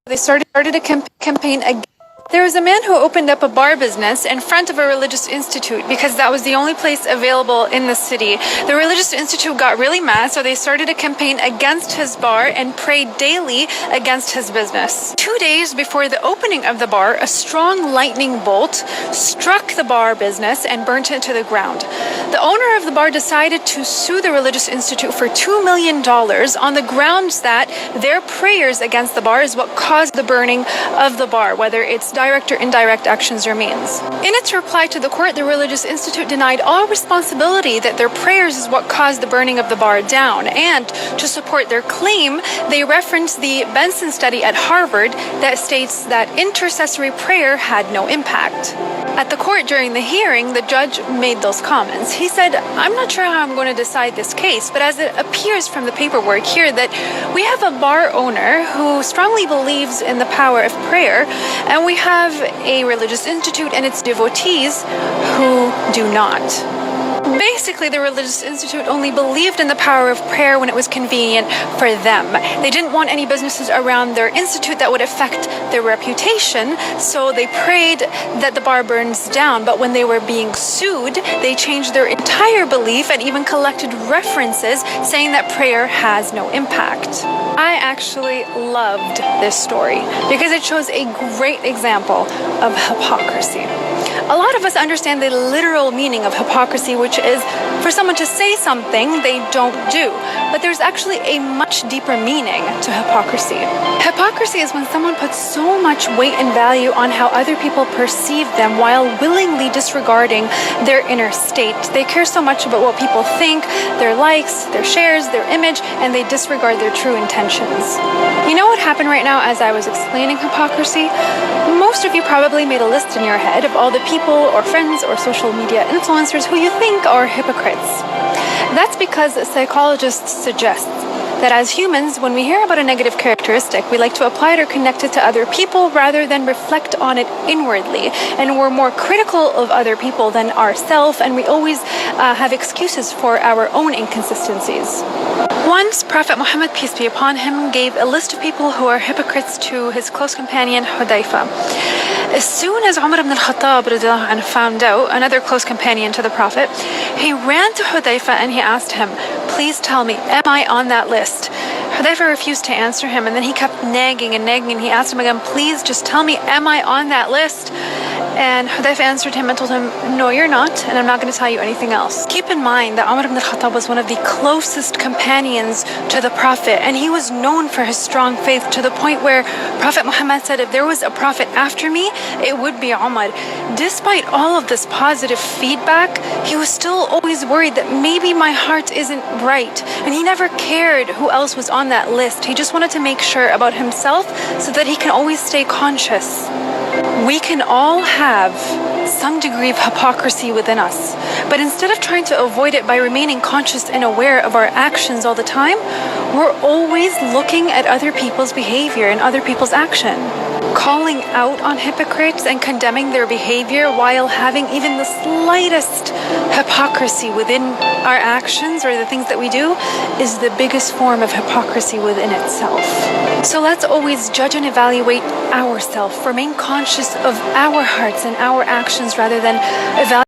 They started a campaign against. There was a man who opened up a bar business in front of a religious institute because that was the only place available in the city. The religious institute got really mad, so they started a campaign against his bar and prayed daily against his business. 2 days before the opening of the bar, a strong lightning bolt struck the bar business and burnt it to the ground. The owner of the bar decided to sue the religious institute for $2 million on the grounds that their prayers against the bar is what caused the burning of the bar, whether it's direct or indirect actions or means. In its reply to the court, the religious institute denied all responsibility that their prayers is what caused the burning of the bar down. And to support their claim, they referenced the Benson study at Harvard that states that intercessory prayer had no impact. At the court during the hearing, the judge made those comments. He said, "I'm not sure how I'm going to decide this case, but as it appears from the paperwork here that we have a bar owner who strongly believes in the power of prayer, and we have a religious institute and its devotees who do not." Basically, the religious institute only believed in the power of prayer when it was convenient for them. They didn't want any businesses around their institute that would affect their reputation, so they prayed that the bar burns down. But when they were being sued, they changed their entire belief and even collected references saying that prayer has no impact. I actually loved this story because it shows a great example of hypocrisy. A lot of us understand the literal meaning of hypocrisy, which is for someone to say something they don't do. But there's actually a much deeper meaning to hypocrisy. Hypocrisy is when someone puts so much weight and value on how other people perceive them while willingly disregarding their inner state. They care so much about what people think, their likes, their shares, their image, and they disregard their true intentions. You know what happened right now as I was explaining hypocrisy? Most of you probably made a list in your head of all the people or friends or social media influencers who you think are hypocrites. That's because psychologists suggest that as humans, when we hear about a negative characteristic, we like to apply it or connect it to other people rather than reflect on it inwardly. And we're more critical of other people than ourselves, and we always have excuses for our own inconsistencies. Once, Prophet Muhammad, peace be upon him, gave a list of people who are hypocrites to his close companion, Hudayfa. As soon as Umar ibn al-Khattab found out, another close companion to the Prophet, he ran to Hudayfa and he asked him, "Please tell me, am I on that list?" Hudayfa refused to answer him, and then he kept nagging, and he asked him again, "Please just tell me, am I on that list?" And Hudayfa answered him and told him, "No, you're not, and I'm not going to tell you anything else." Keep in mind that Umar ibn al-Khattab was one of the closest companions to the Prophet, and he was known for his strong faith to the point where Prophet Muhammad said, if there was a prophet after me, it would be Umar. Despite all of this positive feedback, he was still always worried that maybe my heart isn't right, and he never cared who else was on that list. He just wanted to make sure about himself so that he can always stay conscious. We can all have some degree of hypocrisy within us, but instead of trying to avoid it by remaining conscious and aware of our actions all the time, we're always looking at other people's behavior and other people's action. Calling out on hypocrites and condemning their behavior while having even the slightest hypocrisy within our actions or the things that we do is the biggest form of hypocrisy within itself. So let's always judge and evaluate ourselves, remain conscious of our hearts and our actions rather than evaluate